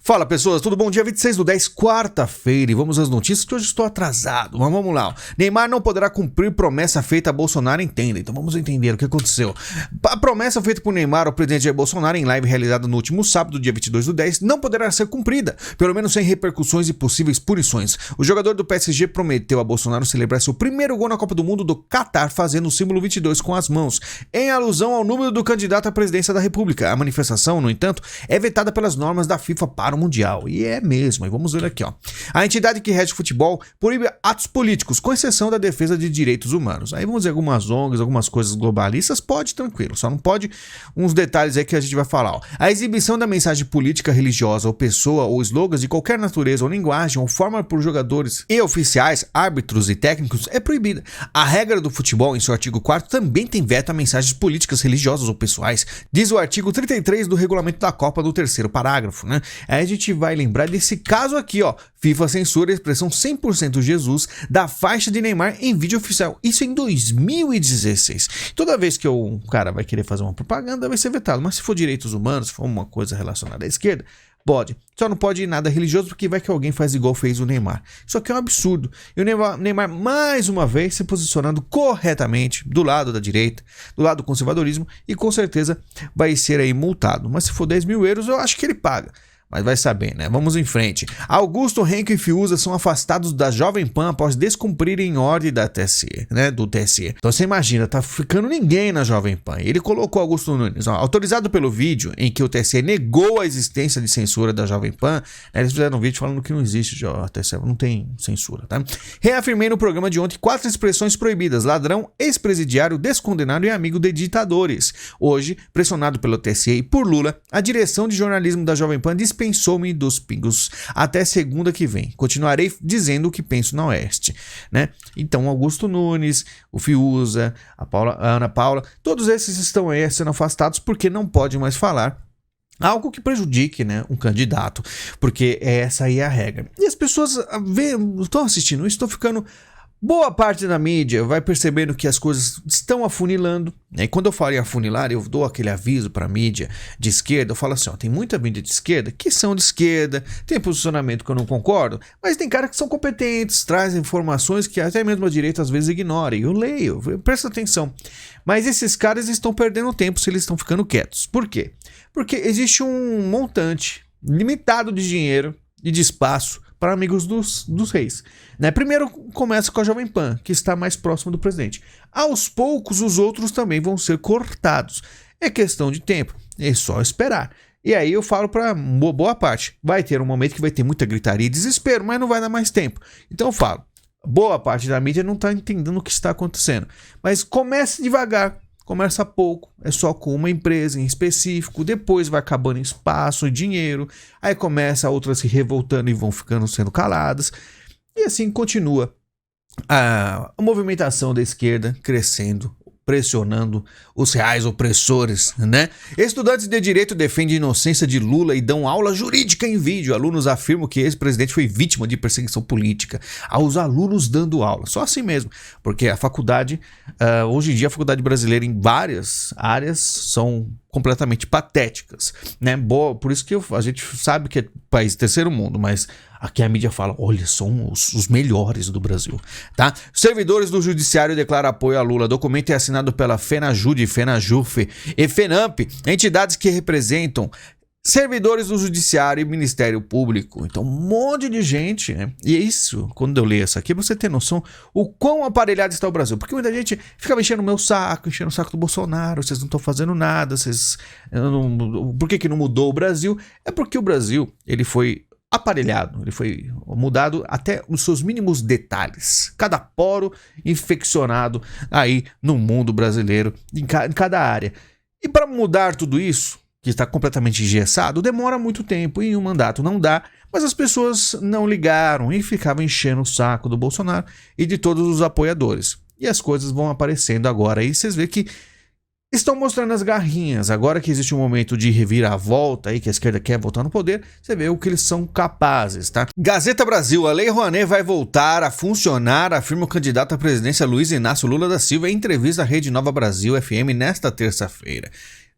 Fala pessoas, tudo bom? Dia 26/10, quarta-feira, e vamos às notícias que hoje estou atrasado, mas vamos lá. Neymar não poderá cumprir promessa feita a Bolsonaro, entenda. Então vamos entender o que aconteceu. A promessa feita por Neymar ao presidente Jair Bolsonaro em live realizada no último sábado, dia 22/10, não poderá ser cumprida, pelo menos sem repercussões e possíveis punições. O jogador do PSG prometeu a Bolsonaro celebrar seu primeiro gol na Copa do Mundo do Catar, fazendo o símbolo 22 com as mãos, em alusão ao número do candidato à presidência da República. A manifestação, no entanto, é vetada pelas normas da FIFA para o Mundial. E é mesmo, e vamos ver aqui, ó. A entidade que rege o futebol proíbe atos políticos, com exceção da defesa de direitos humanos. Aí vamos ver algumas ONGs, algumas coisas globalistas, pode, tranquilo, só não pode uns detalhes aí que a gente vai falar, ó. A exibição da mensagem política, religiosa ou pessoa ou slogans de qualquer natureza ou linguagem ou forma por jogadores e oficiais, árbitros e técnicos é proibida. A regra do futebol, em seu artigo 4º, também tem veto a mensagens políticas, religiosas ou pessoais, diz o artigo 33 do regulamento da Copa, do 3º parágrafo, né? Aí a gente vai lembrar desse caso aqui, ó. FIFA censura a expressão 100% Jesus da faixa de Neymar em vídeo oficial. Isso em 2016. Toda vez que um cara vai querer fazer uma propaganda, vai ser vetado. Mas se for direitos humanos, se for uma coisa relacionada à esquerda, pode. Só não pode ir nada religioso, porque vai que alguém faz igual fez o Neymar. Isso aqui é um absurdo. E o Neymar, mais uma vez, se posicionando corretamente do lado da direita, do lado do conservadorismo, e com certeza vai ser aí multado. Mas se for 10 mil euros, eu acho que ele paga. Mas vai saber, né? Vamos em frente. Augusto, Henrique e Fiuza são afastados da Jovem Pan após descumprirem ordem da TSE, né? Do TSE. Então você imagina, tá ficando ninguém na Jovem Pan. Ele colocou Augusto Nunes, ó, autorizado pelo vídeo em que o TSE negou a existência de censura da Jovem Pan, né? Eles fizeram um vídeo falando que não existe, ó, a TSE não tem censura, tá? Reafirmei no programa de ontem 4 expressões proibidas: ladrão, ex-presidiário, descondenado e amigo de ditadores. Hoje, pressionado pelo TSE e por Lula, a direção de jornalismo da Jovem Pan dispensou-me dos pingos até segunda que vem. Continuarei dizendo o que penso na Oeste, né? Então, Augusto Nunes, o Fiuza, a Ana Paula, todos esses estão aí sendo afastados porque não podem mais falar algo que prejudique, né, um candidato, porque essa aí é a regra. E as pessoas estão assistindo isso, estão ficando... Boa parte da mídia vai percebendo que as coisas estão afunilando, né? E quando eu falo em afunilar, eu dou aquele aviso para a mídia de esquerda, eu falo assim, ó, tem muita mídia de esquerda que são de esquerda, tem posicionamento que eu não concordo, mas tem caras que são competentes, trazem informações que até mesmo a direita às vezes ignora, e eu leio, presta atenção. Mas esses caras estão perdendo tempo se eles estão ficando quietos. Por quê? Porque existe um montante limitado de dinheiro e de espaço para amigos dos reis, né? Primeiro começa com a Jovem Pan, que está mais próximo do presidente. Aos poucos, os outros também vão ser cortados. É questão de tempo, é só esperar. E aí eu falo para boa parte, vai ter um momento que vai ter muita gritaria e desespero, mas não vai dar mais tempo. Então eu falo, boa parte da mídia não está entendendo o que está acontecendo. Mas comece devagar. Começa pouco, é só com uma empresa em específico, depois vai acabando espaço e dinheiro, aí começa outras se revoltando e vão ficando sendo caladas, e assim continua a movimentação da esquerda crescendo, pressionando os reais opressores, né? Estudantes de direito defendem a inocência de Lula e dão aula jurídica em vídeo. Alunos afirmam que esse presidente foi vítima de perseguição política. Aos alunos dando aula, só assim mesmo, porque a faculdade, hoje em dia a faculdade brasileira em várias áreas são completamente patéticas, né? Por isso que a gente sabe que é país terceiro mundo, mas aqui a mídia fala, olha, são os melhores do Brasil, tá? Servidores do judiciário declaram apoio a Lula. Documento é assinado pela FENAJUDE, FENAJUF e FENAMP, entidades que representam servidores do judiciário e Ministério Público. Então, um monte de gente, né? E é isso, quando eu leio isso aqui, você tem noção o quão aparelhado está o Brasil. Porque muita gente ficava enchendo o meu saco, enchendo o saco do Bolsonaro, vocês não estão fazendo nada, por que não mudou o Brasil? É porque o Brasil, ele foi aparelhado, ele foi mudado até os seus mínimos detalhes. Cada poro infeccionado aí no mundo brasileiro, em cada área. E para mudar tudo isso, que está completamente engessado, demora muito tempo e um mandato não dá, mas as pessoas não ligaram e ficavam enchendo o saco do Bolsonaro e de todos os apoiadores. E as coisas vão aparecendo agora e vocês veem que estão mostrando as garrinhas. Agora que existe um momento de reviravolta aí, que a esquerda quer voltar no poder, você vê o que eles são capazes, tá? Gazeta Brasil, a Lei Rouanet vai voltar a funcionar, afirma o candidato à presidência Luiz Inácio Lula da Silva em entrevista à Rede Nova Brasil FM nesta terça-feira.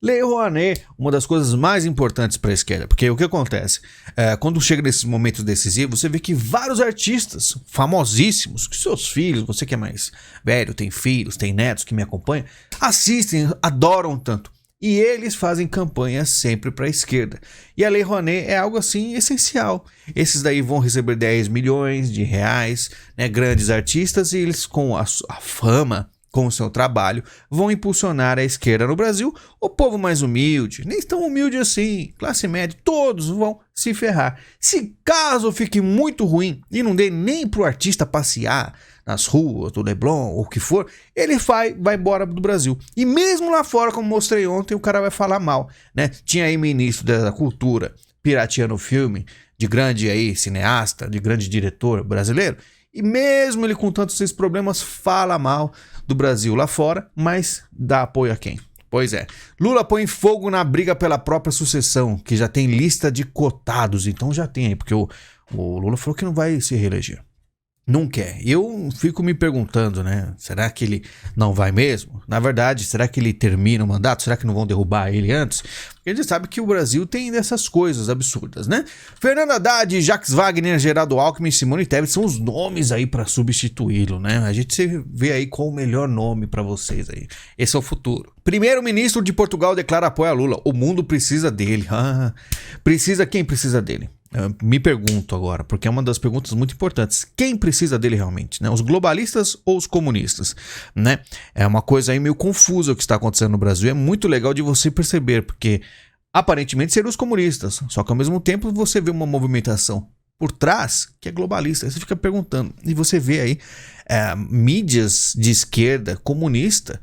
Lei Rouanet, uma das coisas mais importantes para a esquerda, porque o que acontece? Quando chega nesses momentos decisivos, você vê que vários artistas famosíssimos, que seus filhos, você que é mais velho, tem filhos, tem netos que me acompanham, assistem, adoram tanto. E eles fazem campanha sempre para a esquerda. E a Lei Rouanet é algo assim essencial. Esses daí vão receber 10 milhões de reais, né, grandes artistas, e eles com a fama, com o seu trabalho, vão impulsionar a esquerda no Brasil. O povo mais humilde, nem tão humilde assim, classe média, todos vão se ferrar. Se caso fique muito ruim e não dê nem pro artista passear nas ruas do Leblon ou o que for, ele vai embora do Brasil. E mesmo lá fora, como mostrei ontem, o cara vai falar mal, né? Tinha aí ministro da Cultura pirateando o filme de grande aí cineasta, de grande diretor brasileiro, e mesmo ele com tantos esses problemas fala mal do Brasil lá fora, mas dá apoio a quem? Pois é, Lula põe fogo na briga pela própria sucessão, que já tem lista de cotados, então já tem aí, porque o Lula falou que não vai se reeleger. Não quer. Eu fico me perguntando, né? Será que ele não vai mesmo? Na verdade, será que ele termina o mandato? Será que não vão derrubar ele antes? Porque a gente sabe que o Brasil tem dessas coisas absurdas, né? Fernando Haddad, Jacques Wagner, Geraldo Alckmin e Simone Tebet são os nomes aí para substituí-lo, né? A gente vê aí qual o melhor nome para vocês aí. Esse é o futuro. Primeiro-ministro de Portugal declara apoio a Lula. O mundo precisa dele. Quem precisa dele? Me pergunto agora, porque é uma das perguntas muito importantes. Quem precisa dele realmente, né? Os globalistas ou os comunistas, né? É uma coisa aí meio confusa o que está acontecendo no Brasil. É muito legal de você perceber, porque aparentemente seriam os comunistas, só que ao mesmo tempo você vê uma movimentação por trás que é globalista. Aí você fica perguntando, e você vê aí mídias de esquerda comunista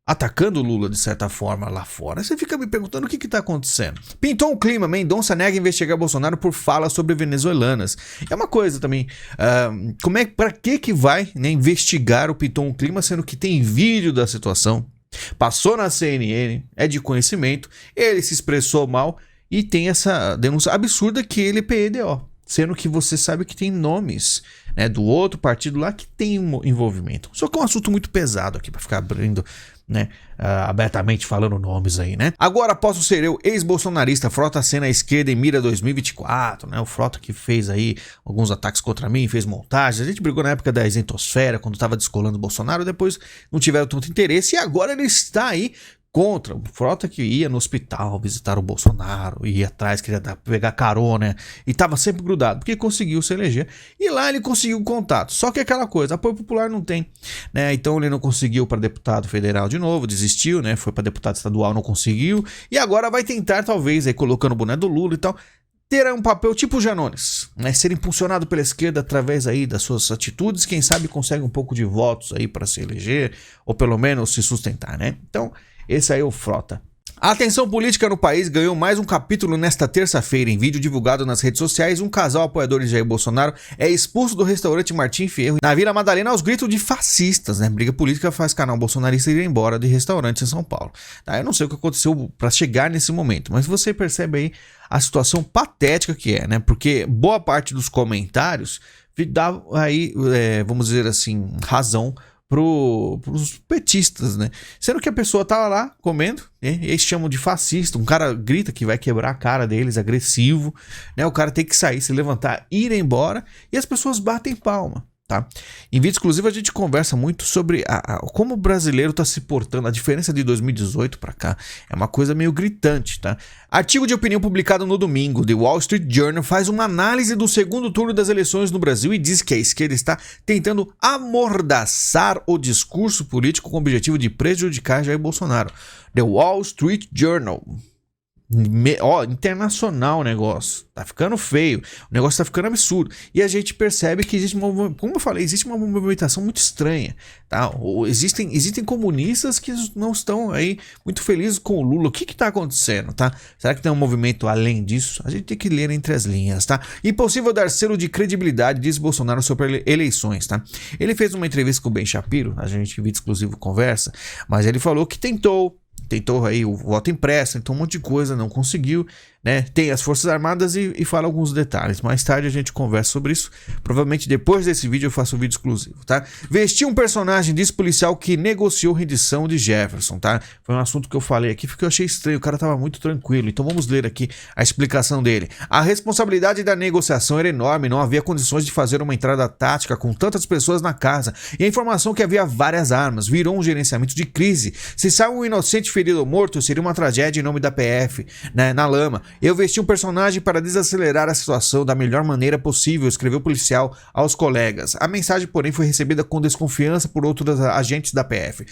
atacando o Lula de certa forma lá fora. Você fica me perguntando o que está acontecendo. Pintou um clima, Mendonça nega investigar Bolsonaro por falas sobre venezuelanas. É uma coisa também, para que vai, né, investigar o Pintou um clima, sendo que tem vídeo da situação, passou na CNN, é de conhecimento, ele se expressou mal e tem essa denúncia absurda que ele é PEDO. Sendo que você sabe que tem nomes, né, do outro partido lá que tem um envolvimento. Só que é um assunto muito pesado aqui para ficar abrindo, né, abertamente falando nomes aí, né? Agora posso ser eu, ex-bolsonarista, Frota cena à esquerda em mira 2024, né? O Frota que fez aí alguns ataques contra mim, fez montagens. A gente brigou na época da isentosfera, quando tava descolando o Bolsonaro, depois não tiveram tanto interesse e agora ele está aí contra o Frota, que ia no hospital visitar o Bolsonaro, ia atrás, queria pegar carona e tava sempre grudado, porque conseguiu se eleger e lá ele conseguiu contato. Só que aquela coisa, apoio popular não tem, né? Então ele não conseguiu para deputado federal de novo, desistiu, né? Foi para deputado estadual, não conseguiu e agora vai tentar, talvez, aí colocando o boné do Lula e tal, ter um papel tipo Janones, né? Ser impulsionado pela esquerda através aí das suas atitudes, quem sabe consegue um pouco de votos aí para se eleger ou pelo menos se sustentar, né? Então esse aí é o Frota. A atenção política no país ganhou mais um capítulo nesta terça-feira. Em vídeo divulgado nas redes sociais, um casal apoiador de Jair Bolsonaro é expulso do restaurante Martim Fierro na Vila Madalena aos gritos de fascistas, né? Briga política faz canal bolsonarista ir embora de restaurantes em São Paulo. Tá? Eu não sei o que aconteceu para chegar nesse momento, mas você percebe aí a situação patética que é, né? Porque boa parte dos comentários dá aí, vamos dizer assim, razão pros petistas, né? Sendo que a pessoa tava lá comendo, né? Eles chamam de fascista, um cara grita que vai quebrar a cara deles, agressivo, né? O cara tem que sair, se levantar, ir embora e as pessoas batem palma, tá? Em vídeo exclusivo a gente conversa muito sobre como o brasileiro tá se portando, a diferença de 2018 para cá é uma coisa meio gritante, tá? Artigo de opinião publicado no domingo, The Wall Street Journal faz uma análise do segundo turno das eleições no Brasil e diz que a esquerda está tentando amordaçar o discurso político com o objetivo de prejudicar Jair Bolsonaro. The Wall Street Journal. Internacional o negócio, tá ficando feio, o negócio tá ficando absurdo e a gente percebe que existe como eu falei, existe uma movimentação muito estranha, tá? Existem comunistas que não estão aí muito felizes com o Lula. O que tá acontecendo, tá? Será que tem um movimento além disso? A gente tem que ler entre as linhas, tá? Impossível dar selo de credibilidade, diz Bolsonaro sobre eleições, tá? Ele fez uma entrevista com o Ben Shapiro, a gente em vídeo exclusivo conversa, mas ele falou que tentou tentou aí o voto impresso, tentou um monte de coisa, não conseguiu, né? Tem as Forças Armadas e fala alguns detalhes. Mais tarde a gente conversa sobre isso. Provavelmente depois desse vídeo eu faço um vídeo exclusivo, tá? Vestiu um personagem desse policial que negociou rendição de Jefferson, tá? Foi um assunto que eu falei aqui porque eu achei estranho, o cara tava muito tranquilo. Então vamos ler aqui a explicação dele. A responsabilidade da negociação era enorme, não havia condições de fazer uma entrada tática com tantas pessoas na casa. E a informação que havia várias armas virou um gerenciamento de crise. Se sai um inocente ferido ou morto, seria uma tragédia em nome da PF, né, na lama. Eu vesti um personagem para desacelerar a situação da melhor maneira possível, escreveu o policial aos colegas. A mensagem, porém, foi recebida com desconfiança por outros agentes da PF.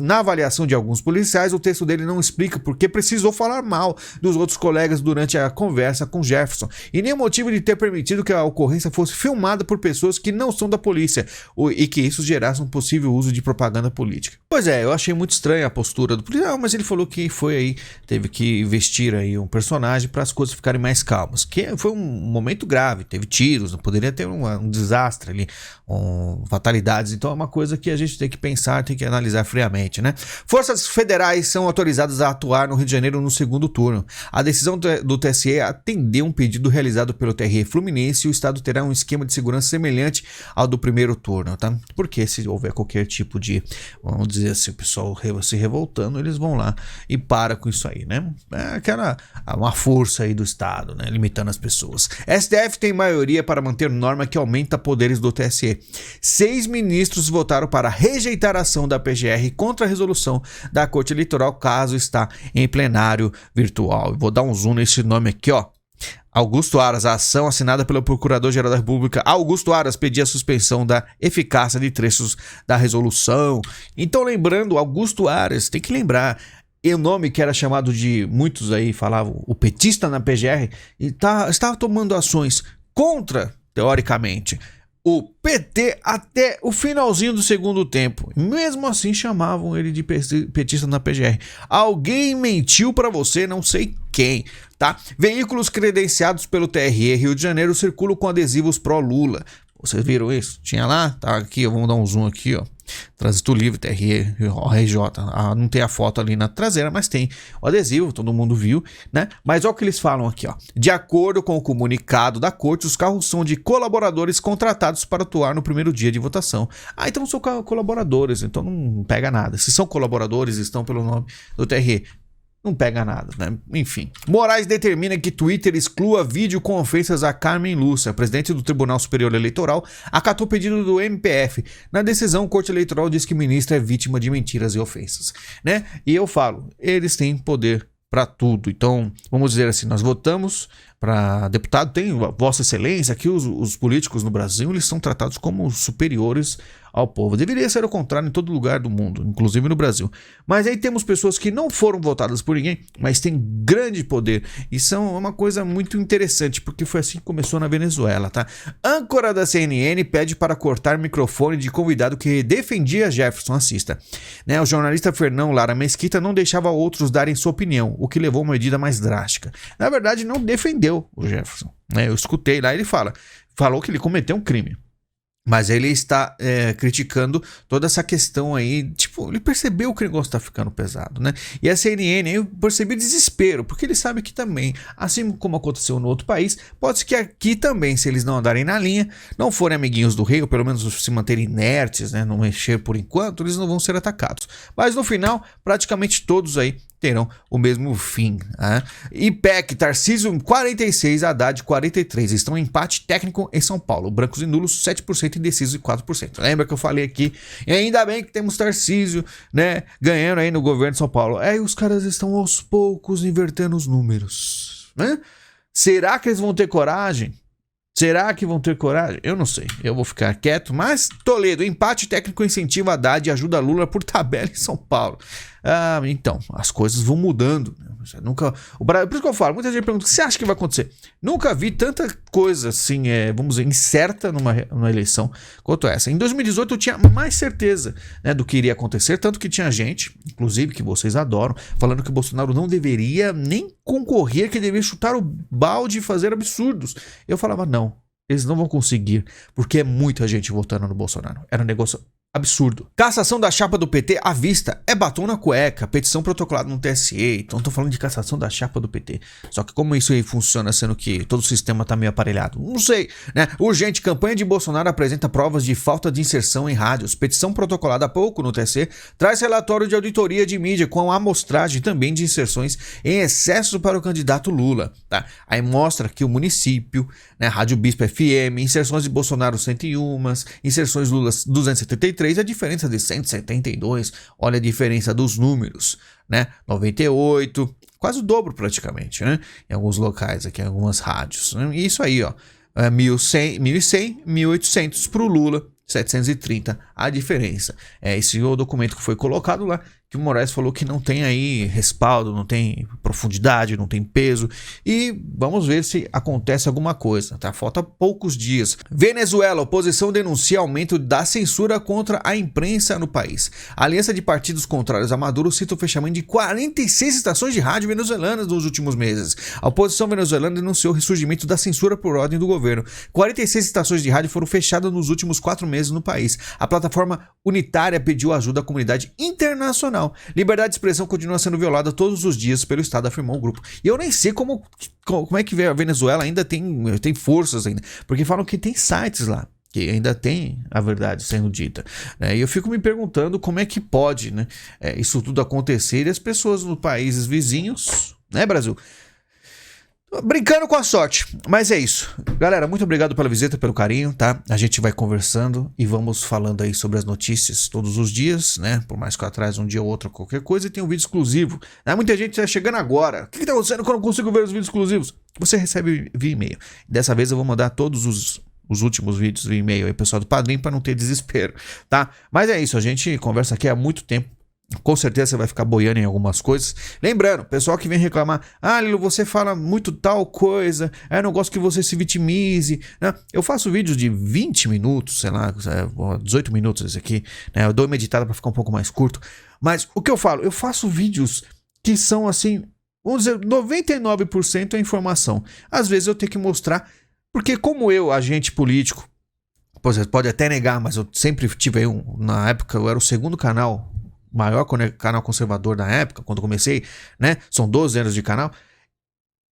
Na avaliação de alguns policiais, o texto dele não explica por que precisou falar mal dos outros colegas durante a conversa com Jefferson, e nem o motivo de ter permitido que a ocorrência fosse filmada por pessoas que não são da polícia, e que isso gerasse um possível uso de propaganda política. Pois é, eu achei muito estranha a postura do policial, mas ele falou que foi aí, teve que vestir aí um personagem para as coisas ficarem mais calmas, que foi um momento grave, teve tiros, poderia ter um desastre ali, fatalidades, então é uma coisa que a gente tem que pensar, tem que analisar friamente, né? Forças federais são autorizadas a atuar no Rio de Janeiro no segundo turno. A decisão do TSE atendeu um pedido realizado pelo TRE Fluminense e o estado terá um esquema de segurança semelhante ao do primeiro turno, tá? Porque se houver qualquer tipo de, vamos dizer assim, o pessoal se revoltando, eles vão lá e para com isso aí, né? Uma força aí do estado, né? Limitando as pessoas. STF tem maioria para manter norma que aumenta poderes do TSE. 6 ministros votaram para rejeitar a ação da PGR contra a resolução da Corte Eleitoral, caso está em plenário virtual. Vou dar um zoom nesse nome aqui, ó. Augusto Aras, a ação assinada pelo Procurador-Geral da República Augusto Aras pedia a suspensão da eficácia de trechos da resolução. Então, lembrando, Augusto Aras, tem que lembrar, e o nome que era chamado de, muitos aí falavam, o petista na PGR, estava tomando ações contra, teoricamente, o PT até o finalzinho do segundo tempo. Mesmo assim chamavam ele de petista na PGR. Alguém mentiu para você, não sei quem, tá? Veículos credenciados pelo TRE Rio de Janeiro circulam com adesivos pró-Lula. Vocês viram isso? Tinha lá? Tá aqui, vamos dar um zoom aqui, ó. Trânsito Livre, TRE, RJ. Não tem a foto ali na traseira, mas tem o adesivo, todo mundo viu, né? Mas olha o que eles falam aqui, ó. De acordo com o comunicado da corte, os carros são de colaboradores contratados para atuar no primeiro dia de votação. Então são colaboradores, então não pega nada. Se são colaboradores, estão pelo nome do TRE. Não pega nada, né? Enfim. Moraes determina que Twitter exclua vídeo com ofensas a Carmen Lúcia. Presidente do Tribunal Superior Eleitoral acatou pedido do MPF. Na decisão, a Corte Eleitoral diz que o ministro é vítima de mentiras e ofensas, né? E eu falo, eles têm poder para tudo. Então, vamos dizer assim, nós votamos para deputado, tem Vossa Excelência, aqui os políticos no Brasil, eles são tratados como superiores ao povo. Deveria ser o contrário em todo lugar do mundo, inclusive no Brasil. Mas aí temos pessoas que não foram votadas por ninguém, mas têm grande poder. E são uma coisa muito interessante, porque foi assim que começou na Venezuela, tá? Âncora da CNN pede para cortar microfone de convidado que defendia Jefferson. Assista. Né? O jornalista Fernão Lara Mesquita não deixava outros darem sua opinião, o que levou a uma medida mais drástica. Na verdade, não defendeu o Jefferson, né? Eu escutei lá, ele falou que ele cometeu um crime, mas ele está criticando toda essa questão aí, tipo, ele percebeu que o negócio tá ficando pesado, né? E a CNN, eu percebi desespero, porque ele sabe que também, assim como aconteceu no outro país, pode ser que aqui também, se eles não andarem na linha, não forem amiguinhos do rei, ou pelo menos se manterem inertes, né, não mexer por enquanto, eles não vão ser atacados. Mas no final, praticamente todos aí terão o mesmo fim, né? IPEC, Tarcísio 46, Haddad 43, estão em empate técnico em São Paulo, brancos e nulos 7%, indecisos e 4%. Lembra que eu falei aqui? E ainda bem que temos Tarcísio, né, ganhando aí no governo de São Paulo. E os caras estão aos poucos invertendo os números, né? Será que eles vão ter coragem? Será que vão ter coragem? Eu não sei. Eu vou ficar quieto. Mas Toledo, empate técnico incentiva Haddad e ajuda Lula por tabela em São Paulo. Então, as coisas vão mudando. Por isso que eu falo, muita gente pergunta, o que você acha que vai acontecer? Nunca vi tanta coisa assim, vamos dizer, incerta numa eleição quanto essa. Em 2018 eu tinha mais certeza, né, do que iria acontecer, tanto que tinha gente, inclusive que vocês adoram, falando que o Bolsonaro não deveria nem concorrer, que deveria chutar o balde e fazer absurdos. Eu falava, não, eles não vão conseguir, porque é muita gente votando no Bolsonaro. Era um negócio absurdo. Cassação da chapa do PT à vista. É batom na cueca. Petição protocolada no TSE. Então tô falando de cassação da chapa do PT. Só que como isso aí funciona, sendo que todo o sistema tá meio aparelhado? Não sei, né? Urgente. Campanha de Bolsonaro apresenta provas de falta de inserção em rádios. Petição protocolada há pouco no TSE traz relatório de auditoria de mídia com amostragem também de inserções em excesso para o candidato Lula, tá? Aí mostra que o município, né? Rádio Bispo FM, inserções de Bolsonaro 101, inserções Lula 273, a diferença de 172, olha a diferença dos números, né? 98, quase o dobro praticamente, né? Em alguns locais aqui, em algumas rádios, né? E isso aí, ó, 1.100, 1.100, 1.800 para o Lula, 730 a diferença. Esse é o documento que foi colocado lá, que o Moraes falou que não tem aí respaldo, não tem profundidade, não tem peso. E vamos ver se acontece alguma coisa, tá? Falta poucos dias. Venezuela, oposição denuncia aumento da censura contra a imprensa no país. A aliança de partidos contrários a Maduro cita o fechamento de 46 estações de rádio venezuelanas nos últimos meses. A oposição venezuelana denunciou o ressurgimento da censura por ordem do governo. 46 estações de rádio foram fechadas nos últimos 4 meses no país. A plataforma unitária pediu ajuda à comunidade internacional. Liberdade de expressão continua sendo violada todos os dias pelo Estado, afirmou o grupo. E eu nem sei como é que a Venezuela ainda tem forças ainda, porque falam que tem sites lá que ainda tem a verdade sendo dita, né? E eu fico me perguntando como é que pode, né, isso tudo acontecer e as pessoas nos países vizinhos, né, Brasil? Brincando com a sorte, mas é isso. Galera, muito obrigado pela visita, pelo carinho, tá? A gente vai conversando e vamos falando aí sobre as notícias todos os dias, né? Por mais que eu atrase um dia ou outro qualquer coisa, e tem um vídeo exclusivo, né? Muita gente tá chegando agora. O que tá acontecendo que eu não consigo ver os vídeos exclusivos? Você recebe via e-mail. Dessa vez eu vou mandar todos os últimos vídeos via e-mail aí, pessoal do Padrim, para não ter desespero, tá? Mas é isso, a gente conversa aqui há muito tempo. Com certeza você vai ficar boiando em algumas coisas. Lembrando, pessoal que vem reclamar: ah, Lilo, você fala muito tal coisa, eu não gosto que você se vitimize, né? Eu faço vídeos de 20 minutos, sei lá, 18 minutos esse aqui, né? Eu dou uma editada para ficar um pouco mais curto. Mas o que eu falo? Eu faço vídeos que são assim, vamos dizer, 99% é informação. Às vezes eu tenho que mostrar, porque como eu, agente político, você pode até negar, mas eu sempre tive aí na época eu era o segundo canal, maior canal conservador da época, quando comecei, né? São 12 anos de canal.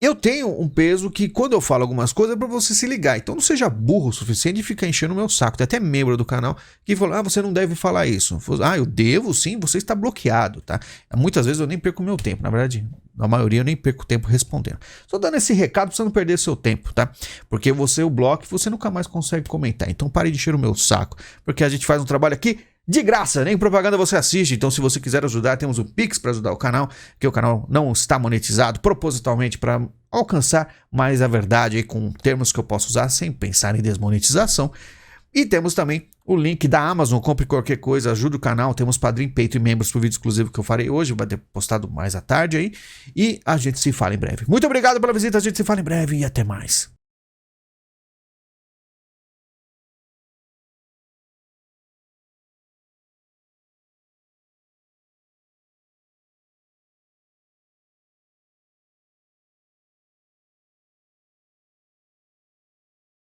Eu tenho um peso que quando eu falo algumas coisas é pra você se ligar. Então não seja burro o suficiente de ficar enchendo o meu saco. Tem até membro do canal que falou: ah, você não deve falar isso. Ah, eu devo sim, você está bloqueado, tá? Muitas vezes eu nem perco meu tempo. Na verdade, na maioria eu nem perco tempo respondendo. Só dando esse recado pra você não perder seu tempo, tá? Porque você o bloco e você nunca mais consegue comentar. Então pare de encher o meu saco. Porque a gente faz um trabalho aqui de graça, nem propaganda você assiste. Então se você quiser ajudar, temos o Pix para ajudar o canal, que o canal não está monetizado propositalmente para alcançar mais a verdade aí, com termos que eu posso usar sem pensar em desmonetização. E temos também o link da Amazon, compre qualquer coisa, ajude o canal. Temos Padrim, Peito e membros pro vídeo exclusivo que eu farei hoje, vai ter postado mais à tarde aí. E a gente se fala em breve. Muito obrigado pela visita, a gente se fala em breve e até mais.